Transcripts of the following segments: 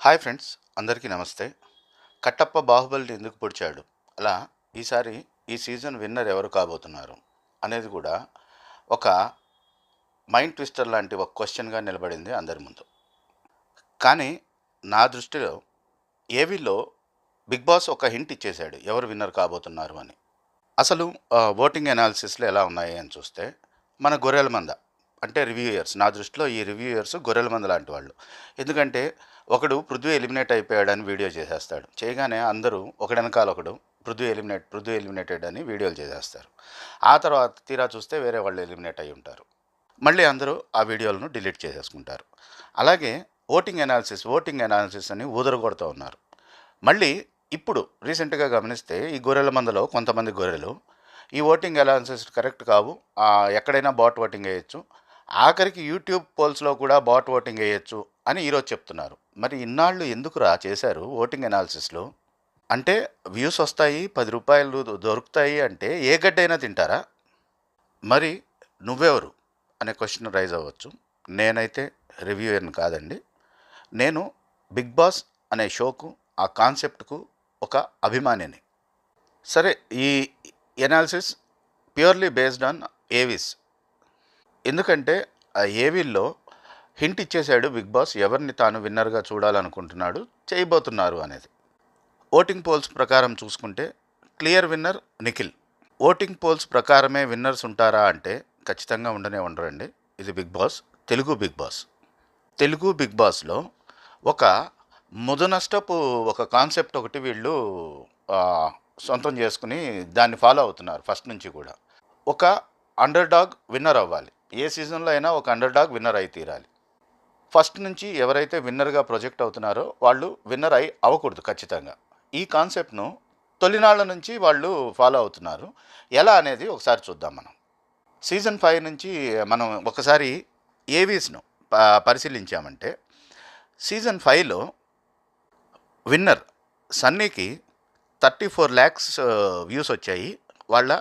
Hi friends, అందరికీ నమస్తే. కట్టప్ప బాహుబలిని ఎందుకు పొడిచాడు, అలా ఈసారి ఈ సీజన్ విన్నర్ ఎవరు కాబోతున్నారు అనేది కూడా ఒక మైండ్ ట్విస్టర్ లాంటి ఒక క్వశ్చన్గా నిలబడింది అందరి ముందు. కానీ నా దృష్టిలో ఏవీలో బిగ్ బాస్ ఒక హింట్ ఇచ్చేశాడు ఎవరు విన్నర్ కాబోతున్నారు అని. అసలు ఓటింగ్ అనాలిసిస్లు ఎలా ఉన్నాయి అని చూస్తే మన గొర్రెల మంద అంటే రివ్యూయర్స్, నా దృష్టిలో ఈ రివ్యూయర్స్ గొర్రెల మంద లాంటి వాళ్ళు. ఎందుకంటే ఒకడు పృథ్వీ ఎలిమినేట్ అయిపోయాడని వీడియో చేసేస్తాడు, చేయగానే అందరూ ఒకడెనకాల ఒకడు పృథ్వీ ఎలిమినేటెడ్ అని వీడియోలు చేసేస్తారు. ఆ తర్వాత తీరా చూస్తే వేరే వాళ్ళు ఎలిమినేట్ అయి ఉంటారు. మళ్ళీ అందరూ ఆ వీడియోలను డిలీట్ చేసేసుకుంటారు. అలాగే ఓటింగ్ అనాలిసిస్ అని ఊదరగొడుతూ ఉన్నారు. మళ్ళీ ఇప్పుడు రీసెంట్గా గమనిస్తే ఈ గొర్రెల మందలో కొంతమంది గొర్రెలు ఈ ఓటింగ్ అనాలిసిస్ కరెక్ట్ కావు, ఎక్కడైనా బాట్ ఓటింగ్ వేయచ్చు, ఆఖరికి యూట్యూబ్ పోల్స్లో కూడా బాట్ ఓటింగ్ వేయచ్చు అని ఈరోజు చెప్తున్నారు. మరి ఇన్నాళ్ళు ఎందుకురా చేశారు ఓటింగ్ అనాలిసిస్లో? అంటే వ్యూస్ వస్తాయి, 10 రూపాయలు దొరుకుతాయి అంటే ఏ గడ్డైనా తింటారా? మరి నువ్వెవరు అనే క్వశ్చన్ రైజ్ అవ్వచ్చు. నేనైతే రివ్యూయర్ని కాదండి. నేను బిగ్ బాస్ అనే షోకు, ఆ కాన్సెప్ట్కు ఒక అభిమానిని. సరే, ఈ analysis purely based on Avis. ఎందుకంటే ఆ ఏవీల్లో హింట్ ఇచ్చేశాడు బిగ్ బాస్ ఎవరిని తాను విన్నర్గా చూడాలనుకుంటున్నాడు, చేయబోతున్నారు అనేది. ఓటింగ్ పోల్స్ ప్రకారం చూసుకుంటే clear winner Nikhil. Voting poles ప్రకారమే విన్నర్స్ ఉంటారా అంటే ఖచ్చితంగా ఉండరండి. ఇది బిగ్ బాస్, తెలుగు బిగ్ బాస్లో ఒక ముదనష్టపు ఒక కాన్సెప్ట్ ఒకటి వీళ్ళు సొంతం చేసుకుని దాన్ని ఫాలో అవుతున్నారు ఫస్ట్ నుంచి కూడా. ఒక అండర్ డాగ్ విన్నర్ అవ్వాలి, ఏ సీజన్లో అయినా ఒక అండర్ డాగ్ విన్నర్ అయి తీరాలి. ఫస్ట్ నుంచి ఎవరైతే విన్నర్గా ప్రొజెక్ట్ అవుతున్నారో వాళ్ళు విన్నర్ అయి అవ్వకూడదు ఖచ్చితంగా. ఈ కాన్సెప్ట్ను తొలినాళ్ల నుంచి వాళ్ళు ఫాలో అవుతున్నారు. ఎలా అనేది ఒకసారి చూద్దాం. మనం సీజన్ 5 నుంచి మనం ఒకసారి ఏవీస్ను పరిశీలించామంటే సీజన్ 5లో విన్నర్ సన్నీకి 34 lakhs వ్యూస్ వచ్చాయి. వాళ్ళ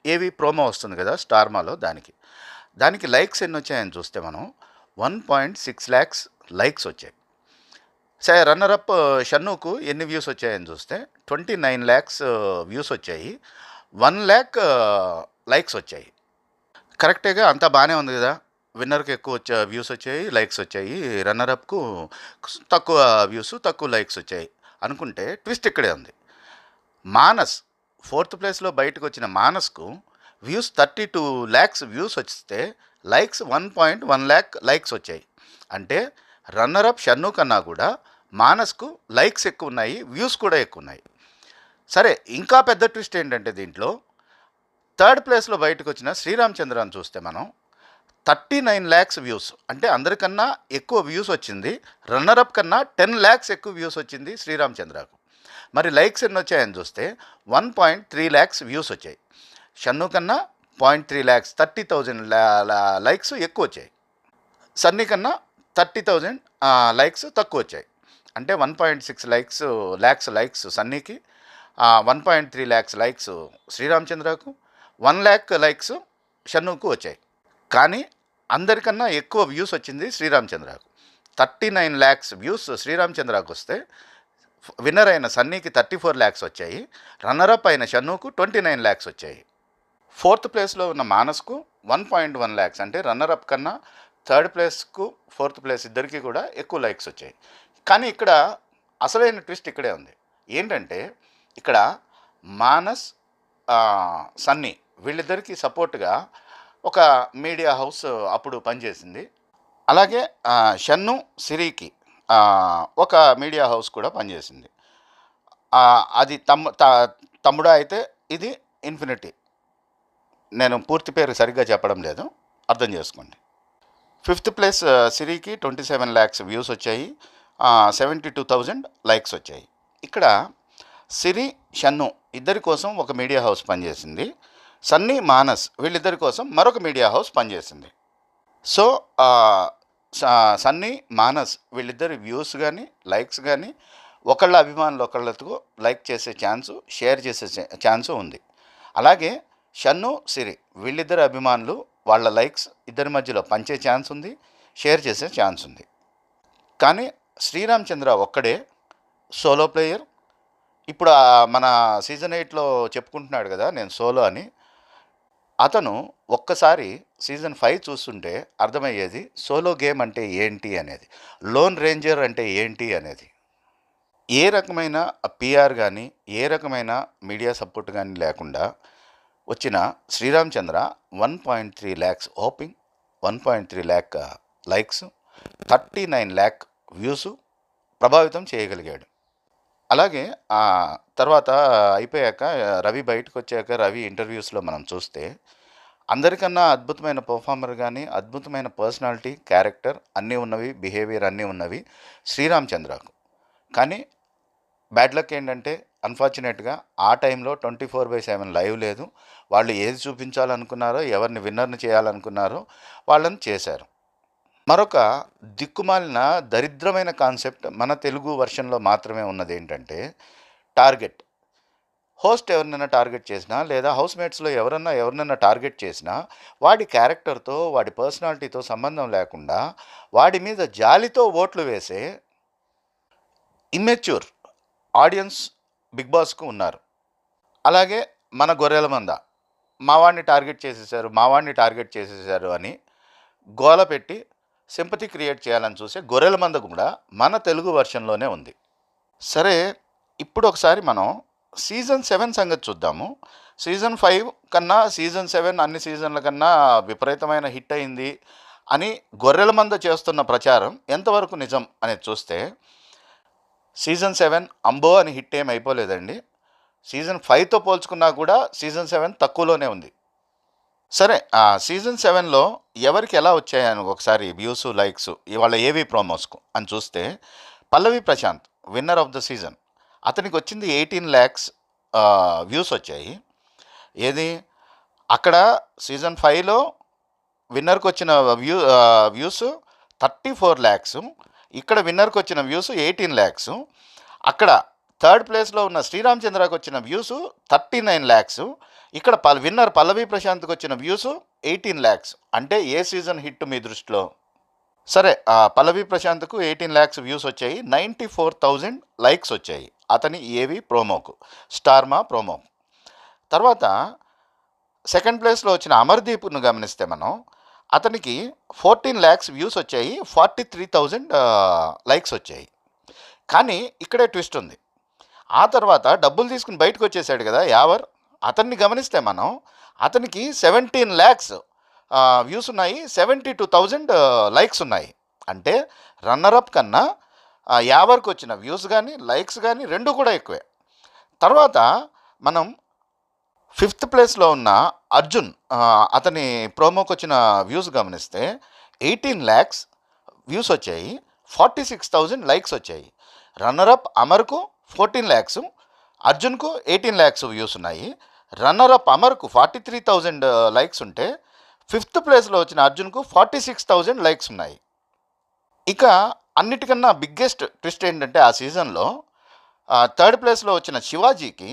ఏవి ప్రోమో వస్తుంది కదా స్టార్మాలో, దానికి లైక్స్ ఎన్ని వచ్చాయని చూస్తే మనం 1.6 lakhs లైక్స్ వచ్చాయి. సరే, రన్నరప్ షన్నుకు ఎన్ని వ్యూస్ వచ్చాయని చూస్తే 29 lakhs వ్యూస్ వచ్చాయి, 1 lakh లైక్స్ వచ్చాయి. కరెక్టేగా, అంతా బాగానే ఉంది కదా. విన్నర్కి ఎక్కువ వ్యూస్ వచ్చాయి, లైక్స్ వచ్చాయి, రన్నరప్కు తక్కువ వ్యూస్ తక్కువ లైక్స్ వచ్చాయి అనుకుంటే ట్విస్ట్ ఇక్కడే ఉంది. మానస్ 4th ప్లేస్లో బయటకు వచ్చిన మానస్కు వ్యూస్ 32 lakhs వ్యూస్ వస్తే లైక్స్ 1.1 lakh లైక్స్ వచ్చాయి. అంటే రన్నరప్ షన్ను కన్నా కూడా మానస్కు లైక్స్ ఎక్కువ ఉన్నాయి, వ్యూస్ కూడా ఎక్కువ ఉన్నాయి. సరే, ఇంకా పెద్ద ట్విస్ట్ ఏంటంటే దీంట్లో 3rd ప్లేస్లో బయటకు వచ్చిన శ్రీరామ్ చంద్రాన్ని చూస్తే మనం 39 lakhs వ్యూస్, అంటే అందరికన్నా ఎక్కువ వ్యూస్ వచ్చింది. రన్నరప్ కన్నా 10 lakhs ఎక్కువ వ్యూస్ వచ్చింది శ్రీరామ్ చంద్రకు. మరి లైక్స్ ఎన్ని వచ్చాయని చూస్తే 1.3 lakhs వ్యూస్ వచ్చాయి. షన్ను కన్నా 0.3 lakhs 30,000 లైక్స్ ఎక్కువ వచ్చాయి. సన్నీ కన్నా 30,000 లైక్స్ తక్కువ వచ్చాయి. అంటే 1.6 lakhs లైక్స్ సన్నీకి, 1.3 lakhs లైక్స్ శ్రీరామచంద్రకు, 1 lakh లైక్స్ షన్నుకు వచ్చాయి. కానీ అందరికన్నా ఎక్కువ వ్యూస్ వచ్చింది శ్రీరామచంద్రకు. 39 lakhs వ్యూస్ శ్రీరామచంద్రకు వస్తే విన్నర్ అయిన సన్నీకి 34 lakhs వచ్చాయి, రన్నరప్ అయిన షన్నుకు 29 lakhs వచ్చాయి. 4th ప్లేస్లో ఉన్న మానస్కు 1.1 lakhs, అంటే రన్నరప్ కన్నా 3rd ప్లేస్కు 4th ప్లేస్ ఇద్దరికి కూడా ఎక్కువ లైక్స్ వచ్చాయి. కానీ ఇక్కడ అసలైన ట్విస్ట్ ఇక్కడే ఉంది. ఏంటంటే ఇక్కడ మానస్, సన్నీ వీళ్ళిద్దరికీ సపోర్ట్గా ఒక మీడియా హౌస్ అప్పుడు పనిచేసింది. అలాగే షన్ను, సిరికి ఒక మీడియా హౌస్ కూడా పనిచేసింది. అది తమ్ముడా అయితే ఇది ఇన్ఫినిటీ. నేను పూర్తి పేరు సరిగ్గా చెప్పడం లేదు, అర్థం చేసుకోండి. 5th ప్లేస్ సిరికి 27 lakhs వ్యూస్ వచ్చాయి, 72,000 లైక్స్ వచ్చాయి. ఇక్కడ సిరి, షన్ను ఇద్దరి కోసం ఒక మీడియా హౌస్ పనిచేసింది. సన్నీ, మానస్ వీళ్ళిద్దరి కోసం మరొక మీడియా హౌస్ పనిచేసింది. సో సన్నీ, మానస్ వీళ్ళిద్దరి వ్యూస్ కానీ లైక్స్ కానీ ఒకళ్ళ అభిమానులు ఒకళ్ళతో లైక్ చేసే ఛాన్సు, షేర్ చేసే ఛాన్సు ఉంది. అలాగే షన్ను, సిరి వీళ్ళిద్దరు అభిమానులు వాళ్ళ లైక్స్ ఇద్దరి మధ్యలో పంచే ఛాన్స్ ఉంది, షేర్ చేసే ఛాన్స్ ఉంది. కానీ శ్రీరామ్ చంద్ర ఒక్కడే సోలో ప్లేయర్. ఇప్పుడు మన సీజన్ 8లో చెప్పుకుంటున్నాడు కదా నేను సోలో అని. అతను ఒక్కసారి సీజన్ 5 చూస్తుంటే అర్థమయ్యేది సోలో గేమ్ అంటే ఏంటి అనేది, లోన్ రేంజర్ అంటే ఏంటి అనేది. ఏ రకమైన పిఆర్ కానీ, ఏ రకమైన మీడియా సపోర్ట్ కానీ లేకుండా వచ్చిన శ్రీరామ్ చంద్ర 1.3 ల్యాక్స్ ఓపింగ్, 1.3 ల్యాక్ లైక్స్, 39 ల్యాక్ వ్యూస్ ప్రభావితం చేయగలిగాడు. అలాగే తర్వాత అయిపోయాక రవి బయటకు వచ్చాక రవి ఇంటర్వ్యూస్లో మనం చూస్తే అందరికన్నా అద్భుతమైన పర్ఫార్మర్ కానీ, అద్భుతమైన పర్సనాలిటీ, క్యారెక్టర్ అన్నీ ఉన్నవి, బిహేవియర్ అన్నీ ఉన్నవి శ్రీరామ్ చంద్రకు. కానీ బ్యాడ్ లక్ ఏంటంటే అన్ఫార్చునేట్గా ఆ టైంలో 24/7 లైవ్ లేదు. వాళ్ళు ఏది చూపించాలనుకున్నారో, ఎవరిని విన్నర్ని చేయాలనుకున్నారో వాళ్ళని చేశారు. మరొక దిక్కుమాలిన దరిద్రమైన కాన్సెప్ట్ మన తెలుగు వర్షన్లో మాత్రమే ఉన్నది ఏంటంటే టార్గెట్. హోస్ట్ ఎవరినైనా టార్గెట్ చేసినా, లేదా హౌస్మేట్స్లో ఎవరినైనా టార్గెట్ చేసినా వాడి క్యారెక్టర్తో, వాడి పర్సనాలిటీతో సంబంధం లేకుండా వాడి మీద జాలితో ఓట్లు వేసే ఇమ్మెచ్యూర్ ఆడియన్స్ బిగ్ బాస్కు ఉన్నారు. అలాగే మన గొర్రెల మంద మావాడిని టార్గెట్ చేసేసారు అని గోల పెట్టి సింపతి క్రియేట్ చేయాలని చూసే గొర్రెల మంద కూడా మన తెలుగు వర్షన్లోనే ఉంది. సరే, ఇప్పుడు ఒకసారి మనం సీజన్ 7 సంగతి చూద్దాము. సీజన్ 5 కన్నా సీజన్ 7 అన్ని సీజన్ల కన్నా విపరీతమైన హిట్ అయింది అని గొర్రెల మంద చేస్తున్న ప్రచారం ఎంతవరకు నిజం అనేది చూస్తే సీజన్ 7 అంబో అని హిట్ ఏం అయిపోలేదండి. సీజన్ 5తో పోల్చుకున్నా కూడా సీజన్ 7 తక్కువలోనే ఉంది. సరే, సీజన్ 7లో ఎవరికి ఎలా వచ్చాయని ఒకసారి వ్యూస్, లైక్స్ ఇవాళ ఏవి ప్రోమోస్కు అని చూస్తే Pallavi Prashanth winner of the season. అతనికి వచ్చింది 18 ల్యాక్స్ వ్యూస్ వచ్చాయి. ఏది అక్కడ సీజన్ 5లో విన్నర్కి వచ్చిన వ్యూస్ 34 ల్యాక్స్, ఇక్కడ విన్నర్కి వచ్చిన వ్యూస్ 18 ల్యాక్స్. అక్కడ థర్డ్ ప్లేస్లో ఉన్న శ్రీరామ్ చంద్రకి వచ్చిన వ్యూస్ 39 ల్యాక్స్. ఇక్కడ విన్నర్ పల్లవి ప్రశాంత్కి వచ్చిన వ్యూస్ 18 ల్యాక్స్. అంటే ఏ సీజన్ హిట్ మీ దృష్టిలో? సరే, పల్లవి ప్రశాంత్కు 18 ల్యాక్స్ వ్యూస్ వచ్చాయి, 94,000 లైక్స్ వచ్చాయి అతని ఏవి ప్రోమోకు, స్టార్మా ప్రోమోకు. తర్వాత సెకండ్ ప్లేస్లో వచ్చిన అమర్దీప్ను గమనిస్తే మనం అతనికి 14 ల్యాక్స్ వ్యూస్ వచ్చాయి, 43,000 లైక్స్ వచ్చాయి. కానీ ఇక్కడే ట్విస్ట్ ఉంది. ఆ తర్వాత డబ్బులు తీసుకుని బయటకు వచ్చేసాడు కదా యావర్, అతన్ని గమనిస్తే మనం అతనికి 17 ల్యాక్స్ వ్యూస్ ఉన్నాయి, 72,000 లైక్స్ ఉన్నాయి. అంటే రన్నరప్ కన్నా యావర్కి వచ్చిన వ్యూస్ కానీ, లైక్స్ కానీ రెండు కూడా ఎక్కువే. తర్వాత మనం 5th ప్లేస్లో ఉన్న అర్జున్, అతని ప్రోమోకి వచ్చిన వ్యూస్ గమనిస్తే 18 ల్యాక్స్ వ్యూస్ వచ్చాయి, 46,000 లైక్స్ వచ్చాయి. రన్నరప్ అమర్కు 14 ల్యాక్స్, అర్జున్కు 18 ల్యాక్స్ వ్యూస్ ఉన్నాయి. రన్నరప్ అమర్కు 43,000 లైక్స్ ఉంటే 5th ప్లేస్లో వచ్చిన అర్జున్కు 46,000 లైక్స్ ఉన్నాయి. ఇక అన్నిటికన్నా బిగ్గెస్ట్ ట్విస్ట్ ఏంటంటే ఆ సీజన్లో థర్డ్ ప్లేస్లో వచ్చిన శివాజీకి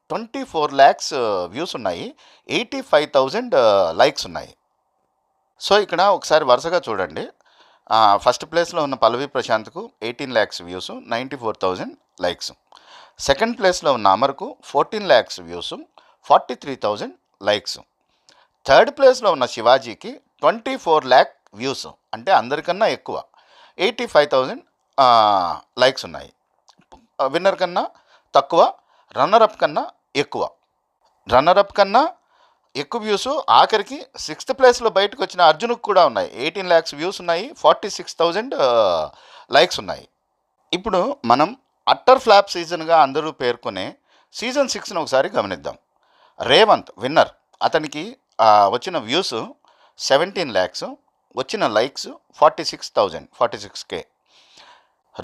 24 ల్యాక్స్ వ్యూస్ ఉన్నాయి, 85,000 లైక్స్ ఉన్నాయి. సో ఇక్కడ ఒకసారి వరుసగా చూడండి. ఫస్ట్ ప్లేస్లో ఉన్న పల్లవి ప్రశాంత్కు 18 ల్యాక్స్ వ్యూస్, 94,000 లైక్స్. సెకండ్ ప్లేస్లో ఉన్న అమర్కు 14 ల్యాక్స్ వ్యూస్, 43,000 లైక్స్. థర్డ్ ప్లేస్లో ఉన్న శివాజీకి 24 ల్యాక్ వ్యూస్, అంటే అందరికన్నా ఎక్కువ, 85,000 లైక్స్ ఉన్నాయి. విన్నర్ కన్నా తక్కువ, రన్నరప్ కన్నా ఎక్కువ. రన్నరప్ కన్నా ఎక్కువ వ్యూస్ ఆఖరికి 6th ప్లేస్లో బయటకు వచ్చిన అర్జున్కు కూడా ఉన్నాయి, 18 ల్యాక్స్ వ్యూస్ ఉన్నాయి, 46,000 లైక్స్ ఉన్నాయి. ఇప్పుడు మనం అట్టర్ ఫ్లాప్ సీజన్గా అందరూ పేర్కొనే సీజన్ 6ను ఒకసారి గమనిద్దాం. రేవంత్ విన్నర్, అతనికి వచ్చిన వ్యూస్ 17 ల్యాక్స్, వచ్చిన లైక్స్ 46,000, 46K.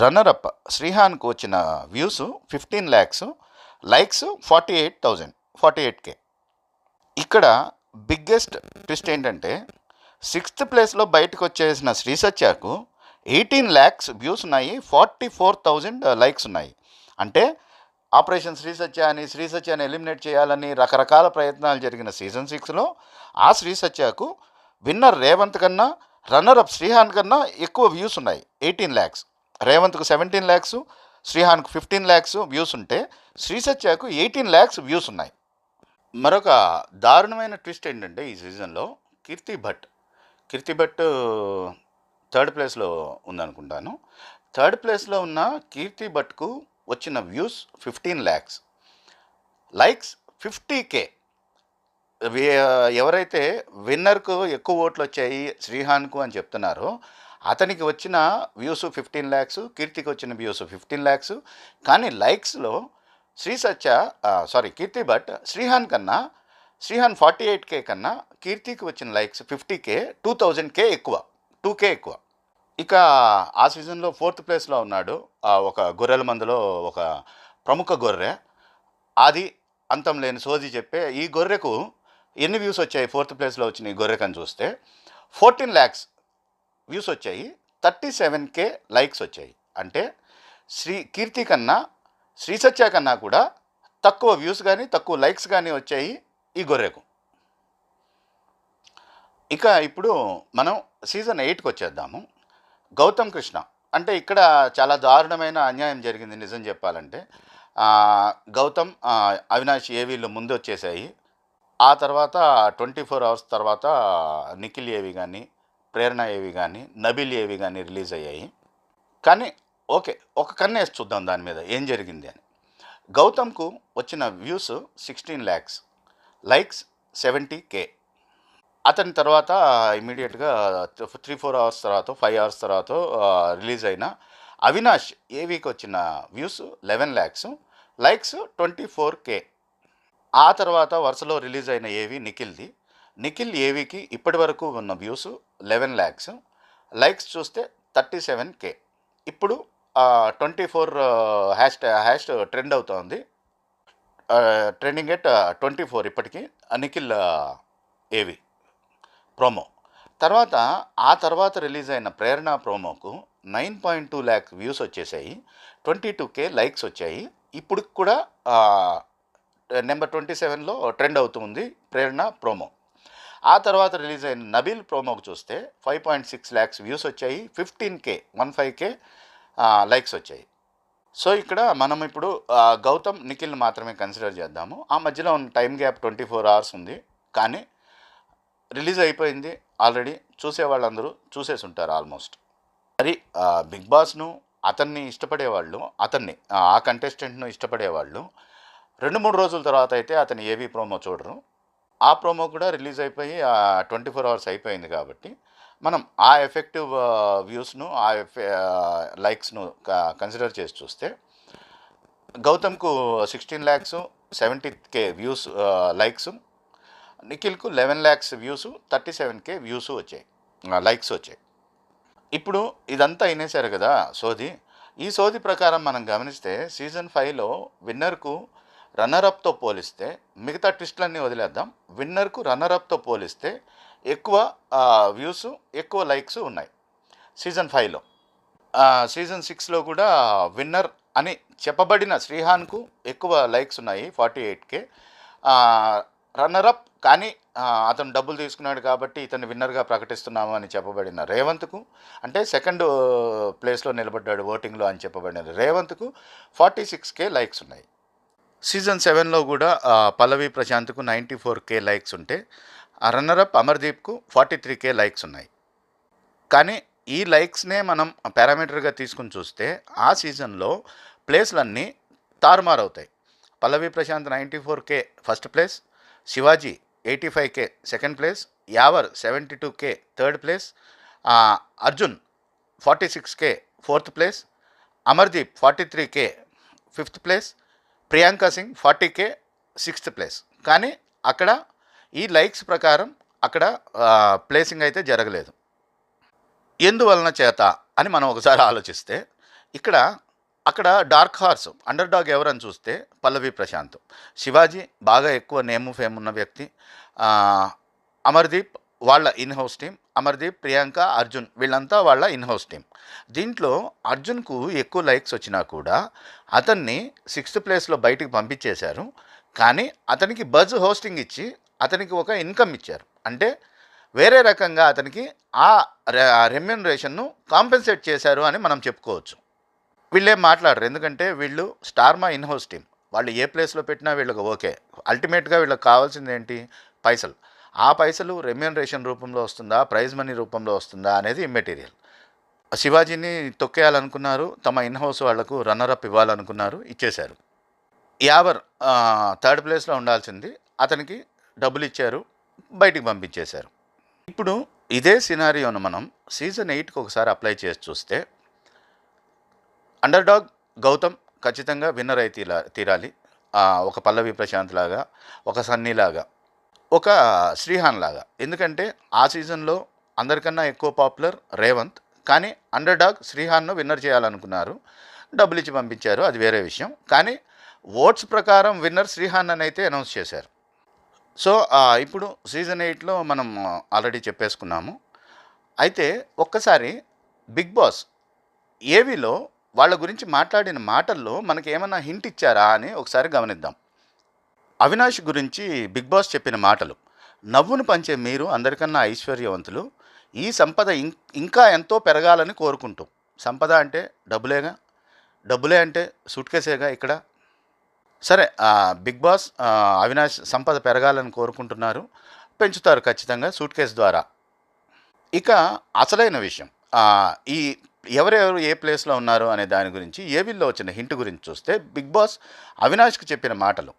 రన్నరప్ శ్రీహాన్కు వచ్చిన వ్యూస్ 15 ల్యాక్స్, లైక్స్ 48,000, 48K. ఇక్కడ బిగ్గెస్ట్ ట్విస్ట్ ఏంటంటే 6th ప్లేస్లో బయటకు వచ్చేసిన శ్రీ సత్యకు 18 ల్యాక్స్ వ్యూస్ ఉన్నాయి, 44,000 లైక్స్ ఉన్నాయి. అంటే ఆపరేషన్ శ్రీ సత్యాన్ని ఎలిమినేట్ చేయాలని రకరకాల ప్రయత్నాలు జరిగిన సీజన్ 6లో ఆ శ్రీ సత్యకు విన్నర్ రేవంత్ కన్నా, రన్నరప్ శ్రీహాన్ కన్నా ఎక్కువ వ్యూస్ ఉన్నాయి, 18 ల్యాక్స్. రేవంత్కు 17 ల్యాక్స్, శ్రీహాన్కు 15 ల్యాక్స్ వ్యూస్ ఉంటే శ్రీసత్యకు 18 ల్యాక్స్ వ్యూస్ ఉన్నాయి. మరొక దారుణమైన ట్విస్ట్ ఏంటంటే ఈ సీజన్లో కీర్తి భట్ థర్డ్ ప్లేస్లో ఉందనుకుంటాను. థర్డ్ ప్లేస్లో ఉన్న కీర్తి భట్కు వచ్చిన వ్యూస్ 15 ల్యాక్స్, లైక్స్ 50K. ఎవరైతే విన్నర్కు ఎక్కువ ఓట్లు వచ్చాయి శ్రీహాన్కు అని చెప్తున్నారో అతనికి వచ్చిన వ్యూస్ 15 ల్యాక్స్, కీర్తికి వచ్చిన వ్యూస్ 15 ల్యాక్స్. కానీ లైక్స్లో కీర్తి భట్ శ్రీహాన్ 48K కన్నా కీర్తికి వచ్చిన లైక్స్ 50K, 2000K ఎక్కువ, 2K ఎక్కువ. ఇక ఆ సీజన్లో ఫోర్త్ ప్లేస్లో ఉన్నాడు ఒక గొర్రెల మందులో ఒక ప్రముఖ గొర్రె. అది అంతం లేని సోది చెప్పే ఈ గొర్రెకు ఎన్ని వ్యూస్ వచ్చాయి? ఫోర్త్ ప్లేస్లో వచ్చిన ఈ గొర్రెకని చూస్తే 14 ల్యాక్స్ వ్యూస్ వచ్చాయి, 37K లైక్స్ వచ్చాయి. అంటే కీర్తి కన్నా శ్రీసత్య కన్నా కూడా తక్కువ వ్యూస్ కానీ తక్కువ లైక్స్ కానీ వచ్చాయి ఈ గొర్రెకు. ఇక ఇప్పుడు మనం సీజన్ 8కి వచ్చేద్దాము. గౌతమ్ కృష్ణ అంటే ఇక్కడ చాలా దారుణమైన అన్యాయం జరిగింది నిజం చెప్పాలంటే. గౌతమ్, అవినాష్ ఏవీలు ముందు వచ్చేసాయి. ఆ తర్వాత 24 అవర్స్ తర్వాత నిఖిల్ ఏవి కానీ, ప్రేరణ ఏవి కానీ, నబిల్ ఏవి కానీ రిలీజ్ అయ్యాయి. కానీ ఓకే, ఒక కన్నేసి చూద్దాం దాని మీద ఏం జరిగింది అని. గౌతమ్కు వచ్చిన వ్యూస్ 16 ల్యాక్స్, లైక్స్ 70K. అతని తర్వాత ఇమీడియట్గా 3-4 అవర్స్ తర్వాత 5 అవర్స్ తర్వాత రిలీజ్ అయిన అవినాష్ ఏవీకి వచ్చిన వ్యూస్ 11 ల్యాక్స్, లైక్స్ 24K. ఆ తర్వాత వరుసలో రిలీజ్ అయిన ఏవి నిఖిల్ ఏవీకి ఇప్పటి వరకు ఉన్న వ్యూస్ 11 ల్యాక్స్, లైక్స్ చూస్తే 37K. ఇప్పుడు 24 హ్యాష్ ట్రెండ్ అవుతోంది, ట్రెండింగ్ ఎట్ 24 ఇప్పటికీ నిఖిల్ ఏవి ప్రోమో. ఆ తర్వాత రిలీజ్ అయిన ప్రేరణ ప్రోమోకు 9.2 ల్యాక్ వ్యూస్ వచ్చేసాయి, 22K లైక్స్ వచ్చాయి. ఇప్పుడు కూడా నెంబర్ 27లో ట్రెండ్ అవుతుంది ప్రేరణ ప్రోమో. ఆ తర్వాత రిలీజ్ అయిన నబిల్ ప్రోమోకు చూస్తే 5.6 ల్యాక్స్ వ్యూస్ వచ్చాయి, 15K లైక్స్ వచ్చాయి. సో ఇక్కడ మనం ఇప్పుడు గౌతమ్, నిఖిల్ మాత్రమే కన్సిడర్ చేద్దాము. ఆ మధ్యలో ఉన్న టైం గ్యాప్ 24 అవర్స్ ఉంది. కానీ రిలీజ్ అయిపోయింది ఆల్రెడీ, చూసేవాళ్ళందరూ చూసేసి ఉంటారు ఆల్మోస్ట్. మరి బిగ్ బాస్ను అతన్ని ఇష్టపడేవాళ్ళు, ఆ కంటెస్టెంట్ను ఇష్టపడేవాళ్ళు 2-3 రోజుల తర్వాత అయితే అతని ఏవీ ప్రోమో చూడరు. ఆ ప్రోమో కూడా రిలీజ్ అయిపోయి 24 అవర్స్ అయిపోయింది కాబట్టి మనం ఆ ఎఫెక్టివ్ వ్యూస్ను, లైక్స్ను కన్సిడర్ చేసి చూస్తే గౌతమ్కు 16 ల్యాక్స్, 70K వ్యూస్ లైక్స్, నిఖిల్కు 11 ల్యాక్స్ వ్యూస్, 37K వ్యూస్ వచ్చాయి, లైక్స్ వచ్చాయి. ఇప్పుడు ఇదంతా అయినేశారు కదా సోది. ఈ సోది ప్రకారం మనం గమనిస్తే సీజన్ 5లో విన్నర్కు రన్నరప్తో పోలిస్తే, మిగతా ట్విస్ట్లన్నీ వదిలేద్దాం, విన్నర్కు రన్నరప్తో పోలిస్తే ఎక్కువ వ్యూస్, ఎక్కువ లైక్స్ ఉన్నాయి సీజన్ 5లో. సీజన్ 6లో కూడా విన్నర్ అని చెప్పబడిన శ్రీహాన్కు ఎక్కువ లైక్స్ ఉన్నాయి, 48K. రన్నరప్ కానీ అతను డబ్బులు తీసుకున్నాడు కాబట్టి ఇతను విన్నర్గా ప్రకటిస్తున్నాము అని చెప్పబడిన రేవంత్కు, అంటే సెకండ్ ప్లేస్లో నిలబడ్డాడు ఓటింగ్లో అని చెప్పబడిన రేవంత్కు 46K లైక్స్ ఉన్నాయి. సీజన్ 7లో కూడా పల్లవి ప్రశాంత్కు 94K లైక్స్ ఉంటే రన్నరప్ అమర్దీప్కు 43K లైక్స్ ఉన్నాయి. కానీ ఈ లైక్స్నే మనం పారామీటర్గా తీసుకుని చూస్తే ఆ సీజన్లో ప్లేస్లన్నీ తారుమారవుతాయి. Pallavi Prashanth 94K first place, Shivaji 85K second place, Yawar 72K third place, Arjun 46K fourth place, Amardeep 43K fifth place, Priyanka Singh 40K sixth place. కానీ అక్కడ ఈ లైక్స్ ప్రకారం అక్కడ ప్లేసింగ్ అయితే జరగలేదు. ఎందువలన చేత అని మనం ఒకసారి ఆలోచిస్తే అక్కడ డార్క్ హార్స్, అండర్ డాగ్ ఎవరని చూస్తే పల్లవి ప్రశాంత్, శివాజీ బాగా ఎక్కువ నేము ఫేమ్ ఉన్న వ్యక్తి, అమర్దీప్ వాళ్ళ ఇన్హౌస్ టీం, అమర్దీప్, ప్రియాంక, అర్జున్ వీళ్ళంతా వాళ్ళ ఇన్హౌస్ టీం. దీంట్లో అర్జున్కు ఎక్కువ లైక్స్ వచ్చినా కూడా అతన్ని సిక్స్త్ ప్లేస్లో బయటికి పంపించేశారు. కానీ అతనికి బజ్ హోస్టింగ్ ఇచ్చి అతనికి ఒక ఇన్కమ్ ఇచ్చారు. అంటే వేరే రకంగా అతనికి ఆ రెమ్యూనరేషన్ను కాంపెన్సేట్ చేశారు అని మనం చెప్పుకోవచ్చు. వీళ్ళేం మాట్లాడరు. ఎందుకంటే వీళ్ళు స్టార్ మా ఇన్ హౌస్ టీమ్. వాళ్ళు ఏ ప్లేస్‌లో పెట్టినా వీళ్ళకి ఓకే. అల్టిమేట్‌గా వీళ్ళకి కావాల్సిందేంటి? పైసలు. ఆ పైసలు రెమ్యూనరేషన్ రూపంలో వస్తుందా? ప్రైజ్ మనీ రూపంలో వస్తుందా? అనేది ఇమ్మెటీరియల్. శివాజీని తొక్కేయాలనుకున్నారు. తమ ఇన్ హౌస్ వాళ్లకు రన్నర్ అప్ ఇవ్వాలనుకున్నారు. ఇచ్చేశారు. యావర్ థర్డ్ ప్లేస్‌లో ఉండాల్సింది. అతనికి డబ్బులిచ్చారు. బయటికి పంపించేశారు. ఇప్పుడు ఇదే సినారియోను మనం సీజన్ 8కి ఒకసారి అప్లై చేసి చూస్తే అండర్ డాగ్ గౌతమ్ ఖచ్చితంగా విన్నర్ అయి తీరాలి. ఒక పల్లవి ప్రశాంత్ లాగా, ఒక సన్నీ లాగా, ఒక శ్రీహాన్ లాగా. ఎందుకంటే ఆ సీజన్లో అందరికన్నా ఎక్కువ పాపులర్ రేవంత్. కానీ అండర్ డాగ్ శ్రీహాన్ను విన్నర్ చేయాలనుకున్నారు. డబ్బులు ఇచ్చి పంపించారు, అది వేరే విషయం. కానీ ఓట్స్ ప్రకారం విన్నర్ శ్రీహాన్ అని అయితే అనౌన్స్ చేశారు. సో ఇప్పుడు సీజన్ 8లో మనం ఆల్రెడీ చెప్పేసుకున్నాము. అయితే ఒక్కసారి బిగ్ బాస్ ఏవిలో వాళ్ళ గురించి మాట్లాడిన మాటల్లో మనకేమన్నా హింట్ ఇచ్చారా అని ఒకసారి గమనిద్దాం. అవినాష్ గురించి బిగ్ బాస్ చెప్పిన మాటలు: నవ్వును పంచే మీరు అందరికన్నా ఐశ్వర్యవంతులు, ఈ సంపద ఇంకా ఎంతో పెరగాలని కోరుకుంటూ. సంపద అంటే డబ్బులేగా, డబ్బులే అంటే సూట్ కేసేగా ఇక్కడ. సరే, బిగ్ బాస్ అవినాష్ సంపద పెరగాలని కోరుకుంటున్నారు, పెంచుతారు ఖచ్చితంగా సూట్ కేస్ ద్వారా. ఇక అసలైన విషయం, ఈ ఎవరెవరు ఏ ప్లేస్లో ఉన్నారు అనే దాని గురించి ఏవిల్లో వచ్చిన హింట్ గురించి చూస్తే బిగ్ బాస్ అవినాష్కి చెప్పిన మాటలు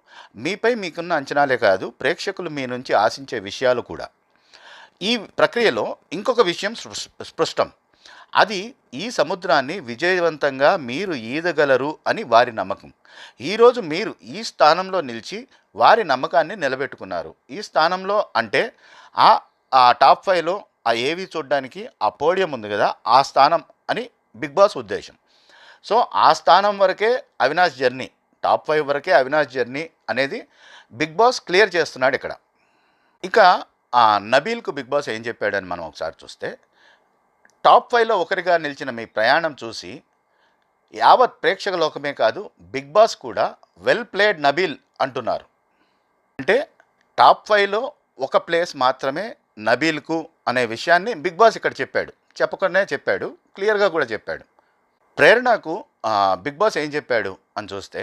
మీపై మీకున్న అంచనాలే కాదు, ప్రేక్షకులు మీ నుంచి ఆశించే విషయాలు కూడా. ఈ ప్రక్రియలో ఇంకొక విషయం స్పష్టం. అది ఈ సముద్రాన్ని విజయవంతంగా మీరు ఈదగలరు అని వారి నమ్మకం. ఈరోజు మీరు ఈ స్థానంలో నిలిచి వారి నమ్మకాన్ని నిలబెట్టుకున్నారు. ఈ స్థానంలో అంటే ఆ టాప్ 5లో ఆ ఏవి చూడడానికి ఆ పోడియం ఉంది కదా, ఆ స్థానం అని బిగ్ బాస్ ఉద్దేశం. సో ఆ స్థానం వరకే అవినాష్ జర్నీ, టాప్ 5 వరకే అవినాష్ జర్నీ అనేది బిగ్ బాస్ క్లియర్ చేస్తున్నాడు ఇక్కడ. ఇక నబీల్కు బిగ్ బాస్ ఏం చెప్పాడని మనం ఒకసారి చూస్తే, టాప్ 5లో ఒకరిగా నిలిచిన మీ ప్రయాణం చూసి యావత్ ప్రేక్షక లోకమే కాదు, బిగ్ బాస్ కూడా వెల్ ప్లేడ్ నబీల్ అంటున్నారు. అంటే టాప్ 5లో ఒక ప్లేస్ మాత్రమే నబీల్కు అనే విషయాన్ని బిగ్ బాస్ ఇక్కడ చెప్పాడు. చెప్పకుండానే చెప్పాడు, క్లియర్గా కూడా చెప్పాడు. ప్రేరణకు బిగ్ బాస్ ఏం చెప్పాడు అని చూస్తే,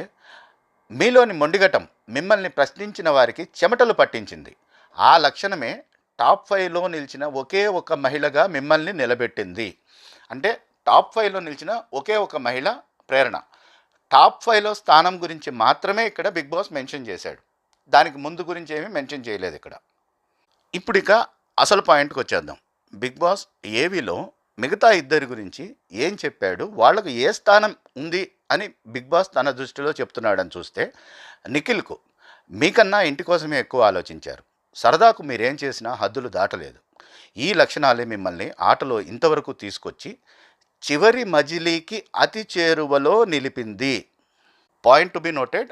మీలోని మొండిగటం మిమ్మల్ని ప్రశ్నించిన వారికి చెమటలు పట్టించింది. ఆ లక్షణమే టాప్ 5లో నిలిచిన ఒకే ఒక మహిళగా మిమ్మల్ని నిలబెట్టింది. అంటే టాప్ 5లో నిలిచిన ఒకే ఒక మహిళ ప్రేరణ. టాప్ 5లో స్థానం గురించి మాత్రమే ఇక్కడ బిగ్ బాస్ మెన్షన్ చేశాడు. దానికి ముందు గురించి ఏమీ మెన్షన్ చేయలేదు ఇక్కడ. ఇప్పుడు ఇక అసలు పాయింట్కి వచ్చేద్దాం. బిగ్ బాస్ ఏవిలో మిగతా ఇద్దరి గురించి ఏం చెప్పాడు, వాళ్లకు ఏ స్థానం ఉంది అని బిగ్ బాస్ తన దృష్టిలో చెప్తున్నాడని చూస్తే, నిఖిల్కు మీకన్నా ఇంటి కోసమే ఎక్కువ ఆలోచించారు, సరదాకు మీరేం చేసినా హద్దులు దాటలేదు, ఈ లక్షణాలే మిమ్మల్ని ఆటలో ఇంతవరకు తీసుకొచ్చి చివరి మజిలీకి అతి చేరువలో నిలిపింది. Point to be noted.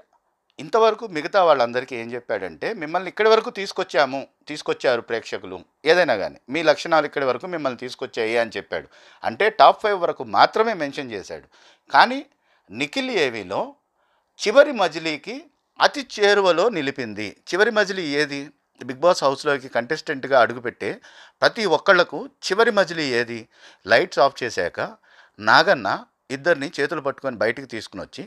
ఇంతవరకు మిగతా వాళ్ళందరికీ ఏం చెప్పాడంటే, మిమ్మల్ని ఇక్కడి వరకు తీసుకొచ్చారు ప్రేక్షకులు, ఏదైనా కానీ మీ లక్షణాలు ఇక్కడి వరకు మిమ్మల్ని తీసుకొచ్చాయి అని చెప్పాడు. అంటే టాప్ 5 వరకు మాత్రమే మెన్షన్ చేశాడు. కానీ నిఖిల్ ఏవిలో చివరి మజిలీకి అతి చేరువలో నిలిపింది. చివరి మజిలీ ఏది? బిగ్ బాస్ హౌస్లోకి కంటెస్టెంట్గా అడుగుపెట్టే ప్రతి ఒక్కళ్లకు చివరి మజిలీ ఏది? లైట్స్ ఆఫ్ చేశాక నాగన్న ఇద్దరిని చేతులు పట్టుకొని బయటికి తీసుకుని వచ్చి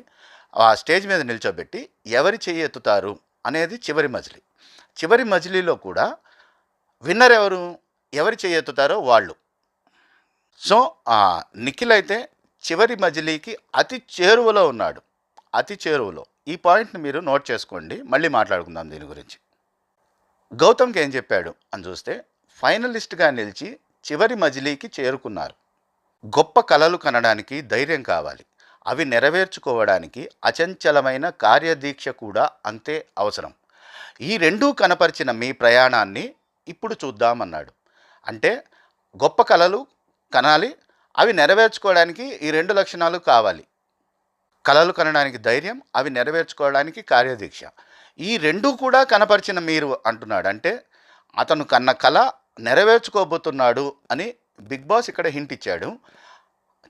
ఆ స్టేజ్ మీద నిల్చోబెట్టి ఎవరి చెయ్యి ఎత్తుతారు అనేది చివరి మజిలీ. చివరి మజిలీలో కూడా విన్నర్ ఎవరు, ఎవరి చెయ్యి ఎత్తుతారో వాళ్ళు. సో నిఖిల్ అయితే చివరి మజిలీకి అతి చేరువలో ఉన్నాడు, అతి చేరువలో. ఈ పాయింట్ని మీరు నోట్ చేసుకోండి, మళ్ళీ మాట్లాడుకుందాం దీని గురించి. గౌతమ్కి ఏం చెప్పాడు అని చూస్తే, ఫైనలిస్ట్గా నిలిచి చివరి మజిలీకి చేరుకున్నారు. గొప్ప కలలు కనడానికి ధైర్యం కావాలి, అవి నెరవేర్చుకోవడానికి అచంచలమైన కార్యదీక్ష కూడా అంతే అవసరం. ఈ రెండూ కనపరిచిన మీ ప్రయాణాన్ని ఇప్పుడు చూద్దామన్నాడు. అంటే గొప్ప కలలు కనాలి, అవి నెరవేర్చుకోవడానికి ఈ 2 లక్షణాలు కావాలి. కలలు కనడానికి ధైర్యం, అవి నెరవేర్చుకోవడానికి కార్యదీక్ష. ఈ రెండూ కూడా కనపరిచిన మీరు అంటున్నాడు. అంటే అతను కన్న కళ నెరవేర్చుకోబోతున్నాడు అని బిగ్ బాస్ ఇక్కడ హింట్ ఇచ్చాడు.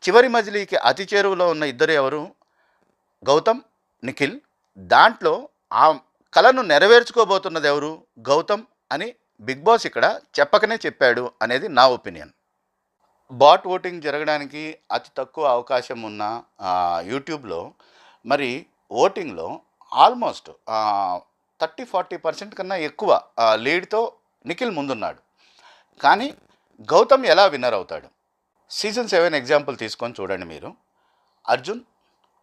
చివరి మజిలీకి అతి చేరువలో ఉన్న ఇద్దరు ఎవరు? గౌతమ్, నిఖిల్. దాంట్లో ఆ కళను నెరవేర్చుకోబోతున్నది ఎవరు? గౌతమ్ అని బిగ్ బాస్ ఇక్కడ చెప్పకనే చెప్పాడు అనేది నా ఒపీనియన్. బాట్ ఓటింగ్ జరగడానికి అతి తక్కువ అవకాశం ఉన్న యూట్యూబ్‌లో మరి ఓటింగ్‌లో ఆల్మోస్ట్ 30-40% కన్నా ఎక్కువ లీడ్‌తో నిఖిల్ ముందున్నాడు. కానీ గౌతమ్ ఎలా విన్నర్ అవుతాడు? సీజన్ 7 ఎగ్జాంపుల్ తీసుకొని చూడండి మీరు. అర్జున్,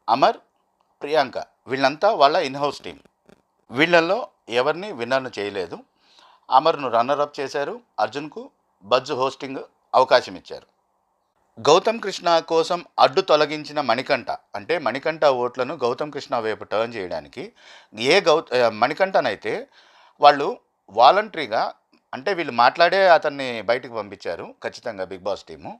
అమర్, ప్రియాంక వీళ్ళంతా వాళ్ళ ఇన్ హౌస్ టీమ్. వీళ్ళల్లో ఎవరిని విన్నర్‌ని చేయలేదు. అమర్‌ను రన్నర్ అప్ చేశారు. అర్జున్‌కు బజ్ హోస్టింగ్ అవకాశం ఇచ్చారు. గౌతమ్ కృష్ణ కోసం అడ్డు తొలగించిన మణికంఠ అంటే మణికంఠ ఓట్లను గౌతమ్ కృష్ణ వైపు టర్న్ చేయడానికి మణికంఠనైతే వాళ్ళు వాలంటరీగా అంటే వీళ్ళు మాట్లాడే అతన్ని బయటికి పంపించారు ఖచ్చితంగా బిగ్ బాస్ టీము.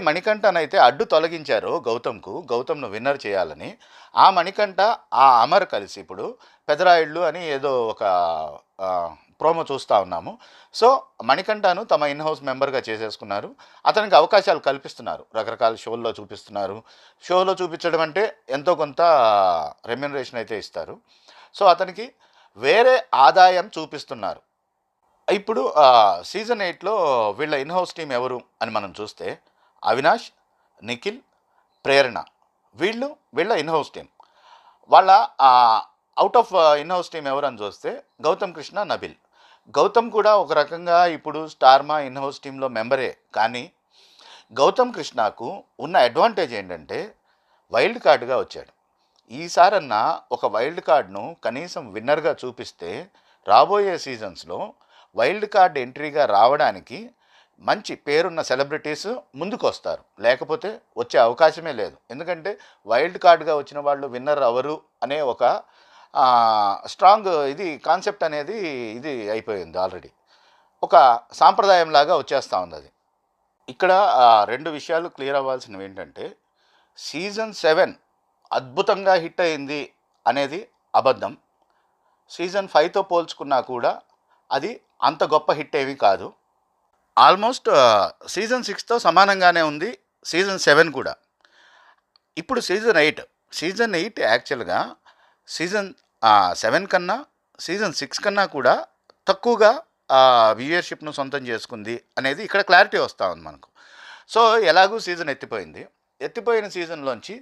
మణికంఠనైతే అడ్డు తొలగించారో గౌతమ్ను విన్నర్ చేయాలని, ఆ మణికంఠ ఆ అమర్ కలిసి ఇప్పుడు పెదరాయిళ్ళు అని ఏదో ఒక ప్రోమో చూస్తూ ఉన్నాము. సో మణికంఠను తమ ఇన్ హౌస్ మెంబర్గా చేసేసుకున్నారు. అతనికి అవకాశాలు కల్పిస్తున్నారు, రకరకాల షోల్లో చూపిస్తున్నారు. షోలో చూపించడం అంటే ఎంతో కొంత రెమ్యునరేషన్ అయితే ఇస్తారు. సో అతనికి వేరే ఆదాయం చూపిస్తున్నారు. ఇప్పుడు సీజన్ 8లో వీళ్ళ ఇన్ హౌస్ టీం ఎవరు అని మనం చూస్తే అవినాష్, నిఖిల్, ప్రేరణ వీళ్ళ ఇన్ హౌస్ టీం. వాళ్ళ out of in house team ఎవరు అని చూస్తే గౌతమ్ కృష్ణ, నబిల్. గౌతమ్ కూడా ఒక రకంగా ఇప్పుడు స్టార్మా ఇన్ హౌస్ టీంలో మెంబరే. కానీ గౌతమ్ కృష్ణకు ఉన్న అడ్వాంటేజ్ ఏంటంటే వైల్డ్ కార్డుగా వచ్చాడు. ఈసారన్నా ఒక వైల్డ్ కార్డ్ను కనీసం విన్నర్గా చూపిస్తే రాబోయే సీజన్స్లో వైల్డ్ కార్డ్ ఎంట్రీగా రావడానికి మంచి పేరున్న సెలబ్రిటీస్ ముందుకు వస్తారు. లేకపోతే వచ్చే అవకాశమే లేదు. ఎందుకంటే వైల్డ్ కార్డ్గా వచ్చిన వాళ్ళు విన్నర్ అవరు అనే ఒక స్ట్రాంగ్ కాన్సెప్ట్ అనేది అయిపోయింది ఆల్రెడీ. ఒక సాంప్రదాయంలాగా వచ్చేస్తూ ఉంది అది. ఇక్కడ రెండు విషయాలు క్లియర్ అవ్వాల్సినవి ఏంటంటే సీజన్ 7 అద్భుతంగా హిట్ అయింది అనేది అబద్ధం. సీజన్ 5తో పోల్చుకున్నా కూడా అది అంత గొప్ప హిట్ ఏమీ కాదు. ఆల్మోస్ట్ సీజన్ 6తో సమానంగానే ఉంది సీజన్ 7 కూడా. ఇప్పుడు సీజన్ 8 యాక్చువల్గా సీజన్ 7 కన్నా సీజన్ 6 కన్నా కూడా తక్కువగా వ్యూయర్షిప్ను సొంతం చేసుకుంది అనేది ఇక్కడ క్లారిటీ వస్తూ ఉంది మనకు. సో ఎలాగూ సీజన్ ఎత్తిపోయిన సీజన్లోంచి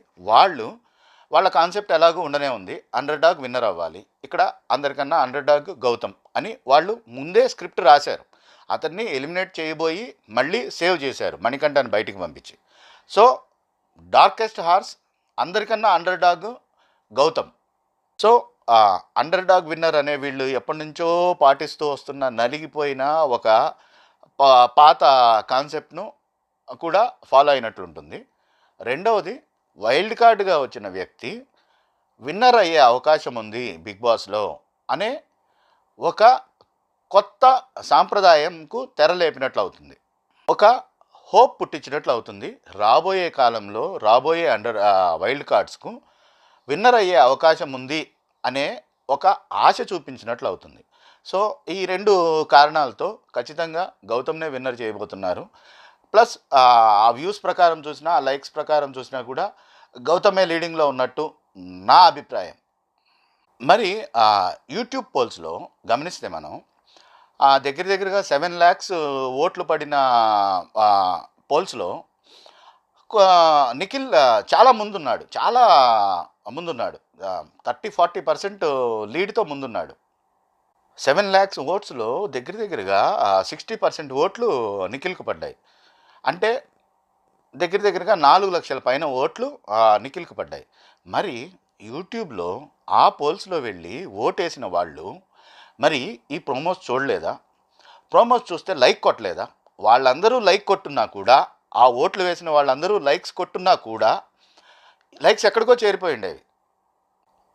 వాళ్ళ కాన్సెప్ట్ ఎలాగూ ఉండనే ఉంది. అండర్ డాగ్ విన్నర్ అవ్వాలి, ఇక్కడ అందరికన్నా అండర్ డాగ్ గౌతమ్ అని వాళ్ళు ముందే స్క్రిప్ట్ రాశారు. అతన్ని ఎలిమినేట్ చేయబోయి మళ్ళీ సేవ్ చేశారు మణికంఠని బయటికి పంపించి. సో డార్కెస్ట్ హార్స్ అందరికన్నా underdog Gautam. So underdog winner అనే వీళ్ళు ఎప్పటి నుంచో పాటిస్తూ వస్తున్న నలిగిపోయిన ఒక పాత కాన్సెప్ట్ను కూడా ఫాలో అయినట్లుంటుంది. రెండవది వైల్డ్ కార్డుగా వచ్చిన వ్యక్తి విన్నర్ అయ్యే అవకాశం ఉంది బిగ్ బాస్లో అనే ఒక కొత్త సాంప్రదాయంకు తెరలేపినట్లు అవుతుంది. ఒక హోప్ పుట్టించినట్లు అవుతుంది. రాబోయే కాలంలో రాబోయే వైల్డ్ కార్డ్స్కు విన్నర్ అయ్యే అవకాశం ఉంది అనే ఒక ఆశ చూపించినట్లు అవుతుంది. సో ఈ రెండు కారణాలతో ఖచ్చితంగా గౌతమ్నే విన్నర్ చేయబోతున్నారు. ప్లస్ ఆ వ్యూస్ ప్రకారం చూసినా, ఆ లైక్స్ ప్రకారం చూసినా కూడా గౌతమే లీడింగ్లో ఉన్నట్టు నా అభిప్రాయం. మరి యూట్యూబ్ పోల్స్లో గమనిస్తే మనం దగ్గరగా 7 lakhs ఓట్లు పడిన పోల్స్లో నిఖిల్ చాలా ముందున్నాడు. 30-40% లీడ్తో ముందున్నాడు. 7 lakhs ఓట్స్లో దగ్గరగా 60% ఓట్లు నిఖిల్కు పడ్డాయి. అంటే దగ్గరగా 4 లక్షల పైన ఓట్లు నిఖిల్కి పడ్డాయి. మరి యూట్యూబ్లో ఆ పోల్స్లో వెళ్ళి ఓటేసిన వాళ్ళు మరి ఈ ప్రోమోస్ చూడలేదా? ప్రోమోస్ చూస్తే లైక్ కొట్టలేదా? వాళ్ళందరూ లైక్ కొట్టున్నా కూడా, ఆ ఓట్లు వేసిన వాళ్ళందరూ లైక్స్ కొట్టున్నా కూడా లైక్స్ ఎక్కడికో చేరిపోయిండేవి.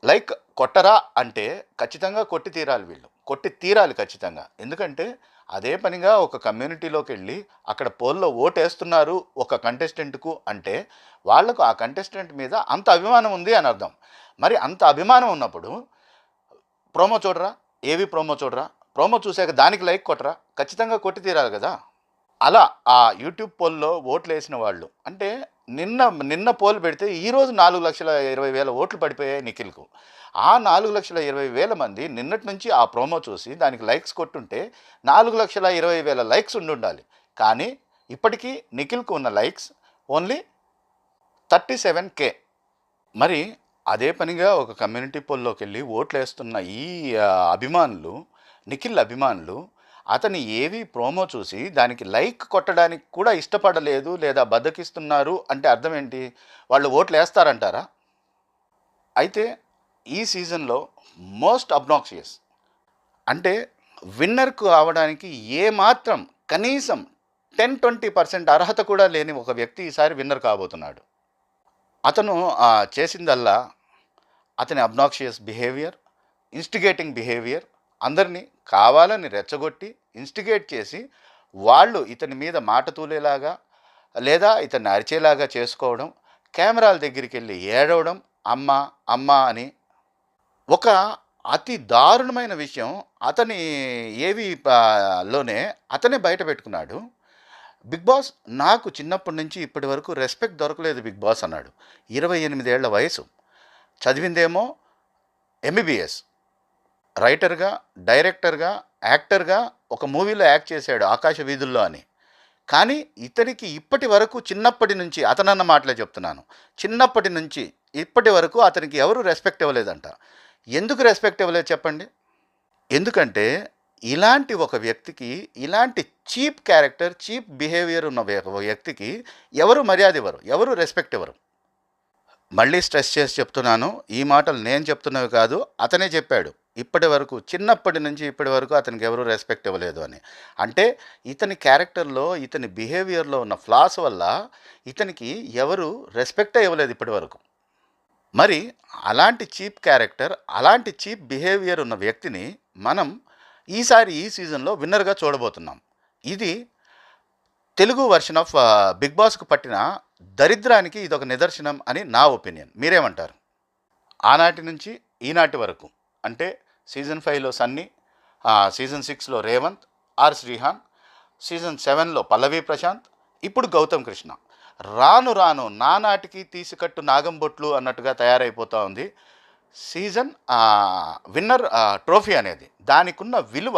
లైక్ కొట్టరా అంటే ఖచ్చితంగా కొట్టి తీరాలి ఖచ్చితంగా. ఎందుకంటే అదే పనిగా ఒక కమ్యూనిటీలోకి వెళ్ళి అక్కడ పోల్లో ఓటేస్తున్నారు ఒక కంటెస్టెంట్కు అంటే వాళ్లకు ఆ కంటెస్టెంట్ మీద అంత అభిమానం ఉంది అని అర్థం. మరి అంత అభిమానం ఉన్నప్పుడు ప్రోమో చూడరా? ప్రోమో చూసాక దానికి లైక్ కొట్టరా? ఖచ్చితంగా కొట్టి తీరాలి కదా. అలా ఆ యూట్యూబ్ పోల్లో ఓట్లు వేసిన వాళ్ళు అంటే నిన్న పోల్ పెడితే ఈరోజు 4,20,000 ఓట్లు పడిపోయాయి నిఖిల్కు. ఆ 4,20,000 మంది నిన్నటి నుంచి ఆ ప్రోమో చూసి దానికి లైక్స్ కొట్టుంటే 4,20,000 లైక్స్ ఉండాలి. కానీ ఇప్పటికీ నిఖిల్కు ఉన్న లైక్స్ ఓన్లీ 37K. మరి అదే పనిగా ఒక కమ్యూనిటీ పోల్లోకి వెళ్ళి ఓట్లు వేస్తున్న ఈ అభిమానులు, నిఖిల్ అభిమానులు అతని ఏవి ప్రోమో చూసి దానికి లైక్ కొట్టడానికి కూడా ఇష్టపడలేదు లేదా బద్దకిస్తున్నారు అంటే అర్థం ఏంటి? వాళ్ళు ఓట్లు వేస్తారంటారా? అయితే ఈ సీజన్లో మోస్ట్ అబ్నాక్సియస్ అంటే విన్నర్కు అవడానికి ఏమాత్రం కనీసం 10-20% అర్హత కూడా లేని ఒక వ్యక్తి ఈసారి విన్నర్ కాబోతున్నాడు. అతను చేసిందల్లా అతని అబ్నాక్సియస్ బిహేవియర్, ఇన్స్టిగేటింగ్ బిహేవియర్, అందరినీ కావాలని రెచ్చగొట్టి ఇన్స్టిగేట్ చేసి వాళ్ళు ఇతని మీద మాట తూలేలాగా లేదా ఇతన్ని అరిచేలాగా చేసుకోవడం, కెమెరాల దగ్గరికి వెళ్ళి ఏడవడం, అమ్మ అమ్మ అని. ఒక అతి దారుణమైన విషయం అతని ఏవి లోనే అతనే బయట పెట్టుకున్నాడు. బిగ్ బాస్ నాకు చిన్నప్పటి నుంచి ఇప్పటి వరకు రెస్పెక్ట్ దొరకలేదు బిగ్ బాస్ అన్నాడు. 28 ఏళ్ల వయసు, చదివిందేమో ఎంబీబీఎస్, రైటర్గా, డైరెక్టర్గా, యాక్టర్గా ఒక మూవీలో యాక్ట్ చేశాడు ఆకాశ వీధుల్లో అని. కానీ ఇతనికి ఇప్పటి వరకు చిన్నప్పటి నుంచి, అతనన్న మాటలే చెప్తున్నాను, చిన్నప్పటి నుంచి ఇప్పటి వరకు అతనికి ఎవరు రెస్పెక్ట్ ఇవ్వలేదంట. ఎందుకు రెస్పెక్ట్ ఇవ్వలేదు చెప్పండి? ఎందుకంటే ఇలాంటి ఒక వ్యక్తికి, ఇలాంటి చీప్ క్యారెక్టర్, చీప్ బిహేవియర్ ఉన్న వ్యక్తికి ఎవరు మర్యాద ఇవ్వరు, ఎవరు రెస్పెక్ట్ ఇవ్వరు. మళ్ళీ స్ట్రెస్ చేసి చెప్తున్నాను, ఈ మాటలు నేను చెప్తున్నవి కాదు, అతనే చెప్పాడు. ఇప్పటి వరకు, చిన్నప్పటి నుంచి ఇప్పటి వరకు అతనికి ఎవరు రెస్పెక్ట్ ఇవ్వలేదు అని. అంటే ఇతని క్యారెక్టర్లో, ఇతని బిహేవియర్లో ఉన్న ఫ్లాస్ వల్ల ఇతనికి ఎవరు రెస్పెక్టే ఇవ్వలేదు ఇప్పటి వరకు. మరి అలాంటి చీప్ క్యారెక్టర్, అలాంటి చీప్ బిహేవియర్ ఉన్న వ్యక్తిని మనం ఈసారి ఈ సీజన్లో విన్నర్గా చూడబోతున్నాం. ఇది తెలుగు వర్షన్ ఆఫ్ బిగ్ బాస్కు పట్టిన దరిద్రానికి ఇదొక నిదర్శనం అని నా ఒపీనియన్. మీరేమంటారు? ఆనాటి నుంచి ఈనాటి వరకు అంటే సీజన్ 5లో సన్నీ, సీజన్ 6లో రేవంత్ ఆర్ శ్రీహాన్, సీజన్ 7లో పల్లవి ప్రశాంత్, ఇప్పుడు గౌతమ్ కృష్ణ. రాను రాను నానాటికి తీసికట్టు నాగంబొట్లు అన్నట్టుగా తయారైపోతూ ఉంది సీజన్ విన్నర్ ట్రోఫీ అనేది. దానికి ఉన్న విలువ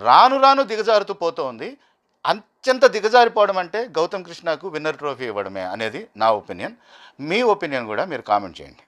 రాను రాను దిగజారుతూ పోతోంది. అత్యంత దిగజారిపోవడం అంటే గౌతమ్ కృష్ణకు విన్నర్ ట్రోఫీ ఇవ్వడమే అనేది నా ఒపీనియన్. మీ ఒపీనియన్ కూడా మీరు కామెంట్ చేయండి.